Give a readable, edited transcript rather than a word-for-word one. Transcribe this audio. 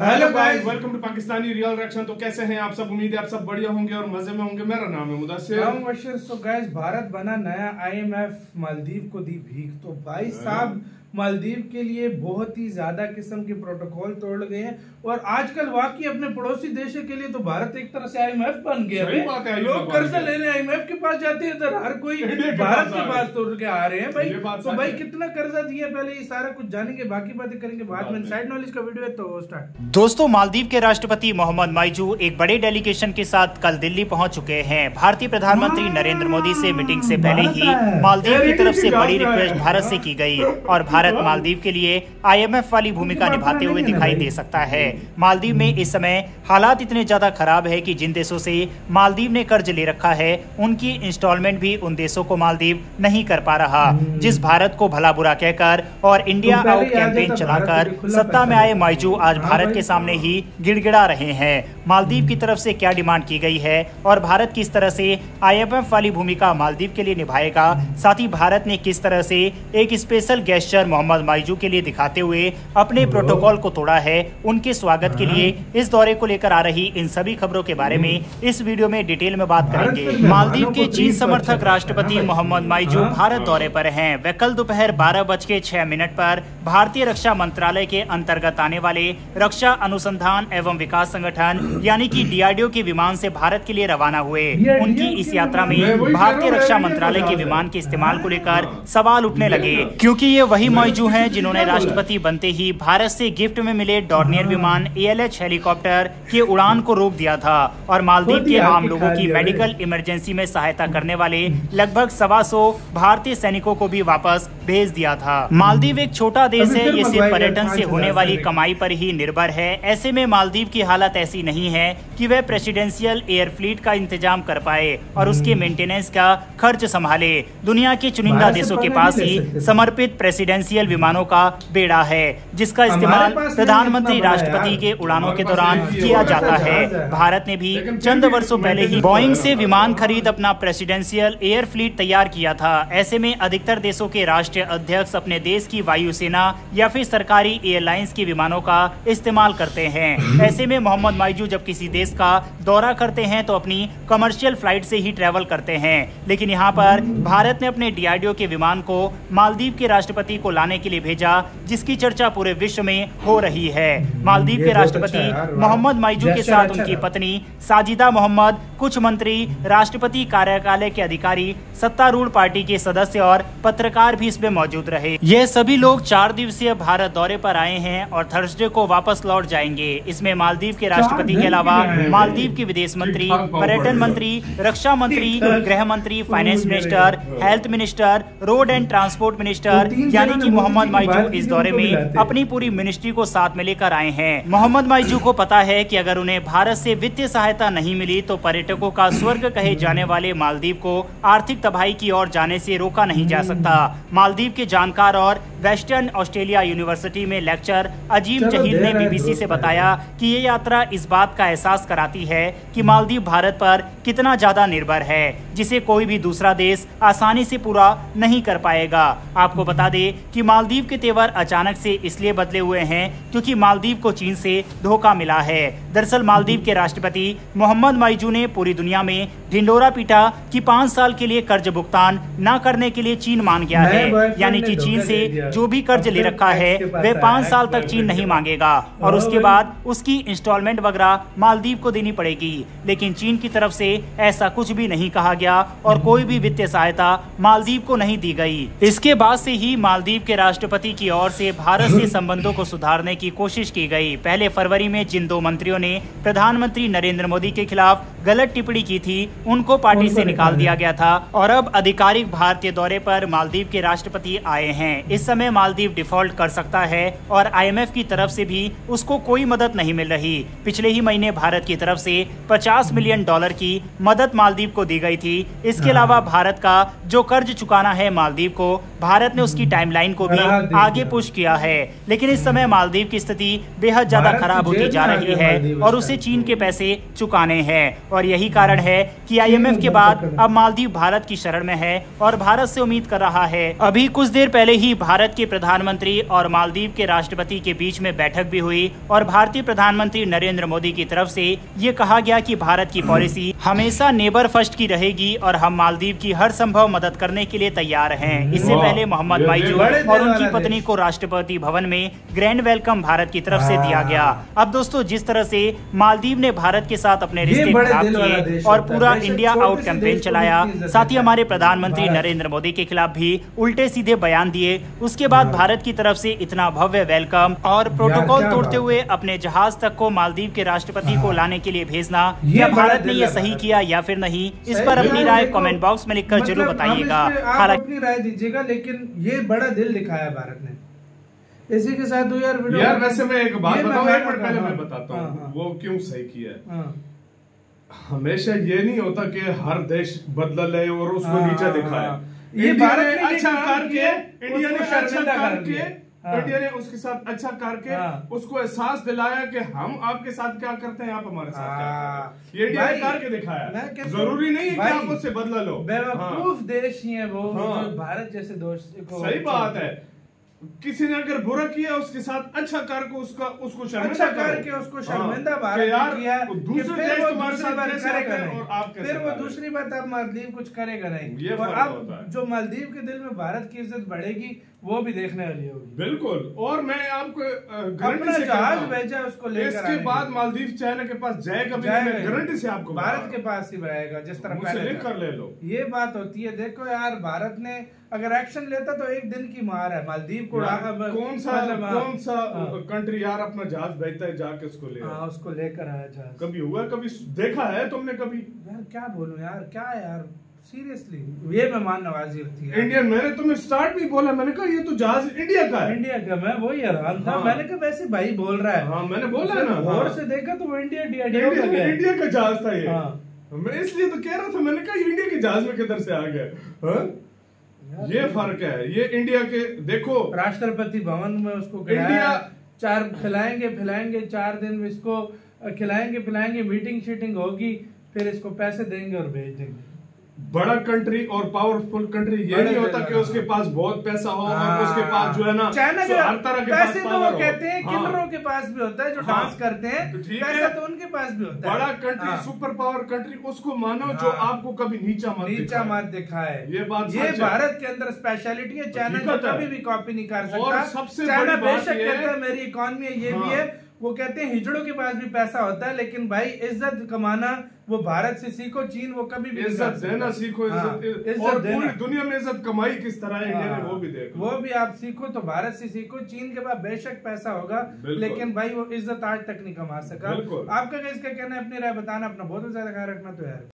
Hello guys, welcome to Pakistani real reaction. तो कैसे हैं आप सब? उम्मीद है आप सब बढ़िया होंगे और मजे में होंगे। मेरा नाम है मुदस्सिर। सो गाइस, भारत बना नया IMF, मालदीव को दी भीख। तो भाई साहब, मालदीव के लिए बहुत ही ज्यादा किस्म के प्रोटोकॉल तोड़ गए हैं और आजकल वाकई अपने पड़ोसी देशों के लिए तो भारत एक तरह से IMF बन गया है। लोग कर्जा लेने IMF के पास जाते हैं, इधर हर कोई भारत के पास तोड़ के आ रहे हैं भाई। तो भाई कितना कर्जा दिया, पहले ये सारा कुछ जानेंगे, बाकी बातें करेंगे बाद में। साइड नॉलेज का वीडियो है तो स्टार्ट। दोस्तों, मालदीव के राष्ट्रपति मोहम्मद माइजू एक बड़े डेलीगेशन के साथ कल दिल्ली पहुंच चुके हैं। भारतीय प्रधानमंत्री नरेंद्र मोदी से मीटिंग से पहले ही मालदीव की तरफ से बड़ी रिक्वेस्ट भारत से की गई और भारत मालदीव के लिए IMF वाली भूमिका निभाते हुए दिखाई दे सकता है। मालदीव में इस समय हालात इतने ज्यादा खराब है कि जिन देशों से मालदीव ने कर्ज ले रखा है उनकी इंस्टॉलमेंट भी उन देशों को मालदीव नहीं कर पा रहा। जिस भारत को भला बुरा कहकर और इंडिया आउट कैंपेन चलाकर सत्ता में आए माइजू आज भारत के सामने ही गिड़गिड़ा रहे हैं। मालदीव की तरफ से क्या डिमांड की गई है और भारत किस तरह से IMF वाली भूमिका मालदीव के लिए निभाएगा, साथ ही भारत ने किस तरह से एक स्पेशल गेस्चर मोहम्मद माइजू के लिए दिखाते हुए अपने प्रोटोकॉल को तोड़ा है, उनके स्वागत के लिए इस दौरे को लेकर आ रही इन सभी खबरों के बारे में इस वीडियो में डिटेल में बात करेंगे। मालदीव के चीन समर्थक राष्ट्रपति मोहम्मद माइजू भारत दौरे पर हैं। वे कल दोपहर 12:06 पर भारतीय रक्षा मंत्रालय के अंतर्गत आने वाले रक्षा अनुसंधान एवं विकास संगठन यानी कि DRDO के विमान से भारत के लिए रवाना हुए। उनकी इस यात्रा में भारतीय रक्षा मंत्रालय के विमान के इस्तेमाल को लेकर सवाल उठने लगे, क्योंकि ये वही माइजू हैं जिन्होंने राष्ट्रपति बनते ही भारत से गिफ्ट में मिले डॉर्नियर विमान ALH हेलीकॉप्टर की उड़ान को रोक दिया था और मालदीव के आम लोगों की मेडिकल इमरजेंसी में सहायता करने वाले लगभग 125 भारतीय सैनिकों को भी वापस भेज दिया था। मालदीव एक छोटा देश है, ये सिर्फ पर्यटन से होने वाली कमाई पर ही निर्भर है। ऐसे में मालदीव की हालत ऐसी नहीं है कि वह प्रेसिडेंशियल एयर फ्लीट का इंतजाम कर पाए और उसके मेंटेनेंस का खर्च संभाले। दुनिया के चुनिंदा देशों के पास ही समर्पित प्रेसिडेंशियल विमानों का बेड़ा है, जिसका इस्तेमाल प्रधानमंत्री राष्ट्रपति के उड़ानों के दौरान किया जाता है। भारत ने भी चंद वर्षों पहले ही बोइंग से विमान खरीद अपना प्रेसिडेंशियल एयर फ्लीट तैयार किया था। ऐसे में अधिकतर देशों के राष्ट्रीय अध्यक्ष अपने देश की वायुसेना या फिर सरकारी एयरलाइंस के विमानों का इस्तेमाल करते हैं। ऐसे में मोहम्मद माइजू जब किसी देश का दौरा करते हैं तो अपनी कमर्शियल फ्लाइट से ही ट्रेवल करते हैं, लेकिन यहाँ पर भारत ने अपने DRDO के विमान को मालदीव के राष्ट्रपति को लाने के लिए भेजा, जिसकी चर्चा पूरे विश्व में हो रही है। मालदीव के राष्ट्रपति मोहम्मद माइजू के साथ उनकी पत्नी साजिदा मोहम्मद, कुछ मंत्री, राष्ट्रपति कार्यालय के अधिकारी, सत्तारूढ़ पार्टी के सदस्य और पत्रकार भी इसमें मौजूद रहे। ये सभी लोग 4 दिवसीय भारत दौरे पर आए हैं और थर्सडे को वापस लौट जाएंगे। इसमें मालदीव के राष्ट्रपति के अलावा मालदीव के विदेश मंत्री, पर्यटन मंत्री, रक्षा मंत्री, गृह मंत्री, finance minister, health minister, road and transport minister यानी कि मोहम्मद माइजू इस दौरे में अपनी पूरी मिनिस्ट्री को साथ में लेकर आए हैं। मोहम्मद माइजू को पता है कि अगर उन्हें भारत से वित्तीय सहायता नहीं मिली तो पर्यटकों का स्वर्ग कहे जाने वाले मालदीव को आर्थिक तबाही की ओर जाने से रोका नहीं जा सकता। मालदीव के जानकार और वेस्टर्न ऑस्ट्रेलिया यूनिवर्सिटी में लेक्चर अजीम जहीर ने BBC से बताया कि ये यात्रा इस बात का एहसास कराती है कि मालदीव भारत पर कितना ज्यादा निर्भर है, जिसे कोई भी दूसरा देश आसानी से पूरा नहीं कर पाएगा। आपको बता दें कि मालदीव के तेवर अचानक से इसलिए बदले हुए हैं क्योंकि मालदीव को चीन से धोखा मिला है। दरअसल मालदीव के राष्ट्रपति मोहम्मद माइजू ने पूरी दुनिया में ढिंडोरा पीटा कि 5 साल के लिए कर्ज भुगतान न करने के लिए चीन मान गया है, यानी कि चीन से जो भी कर्ज ले रखा है वह 5 साल तक चीन नहीं मांगेगा और उसके बाद उसकी इंस्टॉलमेंट वगैरह मालदीव को देनी पड़ेगी। लेकिन चीन की तरफ से ऐसा कुछ भी नहीं कहा गया और कोई भी वित्तीय सहायता मालदीव को नहीं दी गई। इसके बाद से ही मालदीव के राष्ट्रपति की ओर से भारत से संबंधों को सुधारने की कोशिश की गई। पहले फरवरी में जिन 2 मंत्रियों ने प्रधानमंत्री नरेंद्र मोदी के खिलाफ गलत टिप्पणी की थी उनको पार्टी से निकाल दिया गया था और अब आधिकारिक भारतीय दौरे पर मालदीव के राष्ट्रपति आए हैं। इस समय मालदीव डिफॉल्ट कर सकता है और IMF की तरफ से भी उसको कोई मदद नहीं मिल रही। पिछले ही महीने भारत की तरफ से $50 मिलियन की मदद मालदीव को दी गई थी। इसके अलावा भारत का जो कर्ज चुकाना है मालदीव को, भारत ने उसकी टाइमलाइन को भी आगे पुश किया है। लेकिन इस समय मालदीव की स्थिति बेहद ज्यादा खराब होती जा रही है और उसे चीन के पैसे चुकाने हैं और यही कारण है कि IMF के बाद अब मालदीव भारत की शरण में है और भारत से उम्मीद कर रहा है। अभी कुछ देर पहले ही भारत के प्रधानमंत्री और मालदीव के राष्ट्रपति के बीच में बैठक भी हुई और भारतीय प्रधानमंत्री नरेंद्र मोदी की तरफ से ये कहा गया कि भारत की पॉलिसी हमेशा नेबर फर्स्ट की रहेगी और हम मालदीव की हर संभव मदद करने के लिए तैयार हैं। इससे पहले मोहम्मद माइजू और उनकी पत्नी को राष्ट्रपति भवन में ग्रैंड वेलकम भारत की तरफ से दिया गया। अब दोस्तों, जिस तरह से मालदीव ने भारत के साथ अपने रिश्ते खराब किए और पूरा इंडिया आउट कैंपेन चलाया, साथ ही हमारे प्रधानमंत्री नरेंद्र मोदी के खिलाफ भी उल्टे सीधे बयान दिए, उसके बाद भारत की तरफ से इतना भव्य वेलकम और प्रोटोकॉल तोड़ते हुए अपने जहाज तक को मालदीव के राष्ट्रपति को लाने के लिए भेजना, क्या भारत ने ये सही किया या फिर नहीं? इस पर अपनी राय कमेंट बॉक्स में लिखकर जरूर बताइएगा। अपनी राय दीजिएगा, लेकिन ये बड़ा दिल दिखाया भारत ने। इसी के साथ यार वैसे मैं एक बात बताऊं, एक मिनट पहले मैं बताता हूँ वो क्यों सही किया है। हमेशा ये नहीं होता कि हर देश बदला ले और उसको नीचे दिखाए। ये भारत ने अच्छा करके, इंडिया ने शर्मिंदा करके, इंडिया ने उसके साथ अच्छा करके उसको एहसास दिलाया कि हम आपके साथ क्या करते हैं, आप हमारे साथ क्या करते हैं। ये इंडिया ने करके दिखाया। जरूरी नहीं है कि आप उससे बदला लो। बेवकूफ देश ही है वो, भारत जैसे दोस्त को। सही बात है, किसी ने अगर बुरा किया उसके साथ अच्छा करके उसको शर्मिंदा करके उसको शर्मिंदा भारत किया, दूसरे देश तुम्हारे साथ कैसे करेगा और आप कैसे, फिर वो दूसरी बात अब मालदीव कुछ करेगा नहीं। और अब जो मालदीव के दिल में भारत की इज्जत बढ़ेगी वो भी देखने वाली होगी। बिल्कुल, और मैं आपको अपना जहाज भेजा उसको लेकर, इसके बाद मालदीव चाइना के पास जाएगा भी नहीं, गारंटी से आपको भारत के पास ही रहेगा, जिस तरह पहले कर ले लो। ये बात होती है। देखो यार, भारत ने अगर एक्शन लेता तो एक दिन की मार है। मालदीव को कौन सा कंट्री यार अपना जहाज भेजता है जाके उसको ले, उसको लेकर आया जहाज? कभी हुआ, कभी देखा है तुमने कभी? यार क्या बोलूं यार, क्या यार, सीरियसली ये मेहमान नवाजी होती है। इंडियन, मैंने तुम्हें स्टार्ट में बोला, मैंने कहा ये तो जहाज इंडिया का है। इंडिया का, मैं वही हैरान था। मैंने कहा वैसे भाई बोल रहा है। मैंने बोला ना, और से देखा तो वो इंडिया का जहाज था ये। मैं इसलिए तो कह रहा था, मैंने कहा इंडिया के जहाज में किधर से आ गया। ये फर्क है। ये इंडिया के देखो, राष्ट्रपति भवन में उसको इंडिया चार खिलाएंगे 4 दिन में इसको खिलाएंगे पिलाएंगे, मीटिंग शीटिंग होगी, फिर इसको पैसे देंगे और भेज देंगे। बड़ा कंट्री और पावरफुल कंट्री ये नहीं होता कि उसके पास बहुत पैसा हो और उसके पास जो है ना चाइना के हर तरह के पैसे तो वो कहते हैं किन्नरों के पास भी होता है जो डांस करते हैं, पैसा तो उनके पास भी होता है। बड़ा कंट्री, सुपर पावर कंट्री, उसको मानो जो आपको कभी नीचा मत दिखाए। ये बात, ये भारत के अंदर स्पेशलिटी है। चाइना कभी भी कॉपी नहीं कर सकता। सबसे चाइना बेशक कहता है मेरी इकोनॉमी है, ये भी है। वो कहते हैं हिजड़ों के पास भी पैसा होता है, लेकिन भाई इज्जत कमाना वो भारत से सीखो। चीन वो कभी भी इज्जत देना सीखो, इज्जत और पूरी दुनिया में इज्जत कमाई किस तरह है इंडिया ने, वो भी देखो। वो भी आप सीखो तो भारत से सीखो। चीन के पास बेशक पैसा होगा, लेकिन भाई वो इज्जत आज तक नहीं कमा सका। आपका इसका कहना है, अपनी राय बताना, अपना बहुत ज्यादा ख्याल रखना। तो यार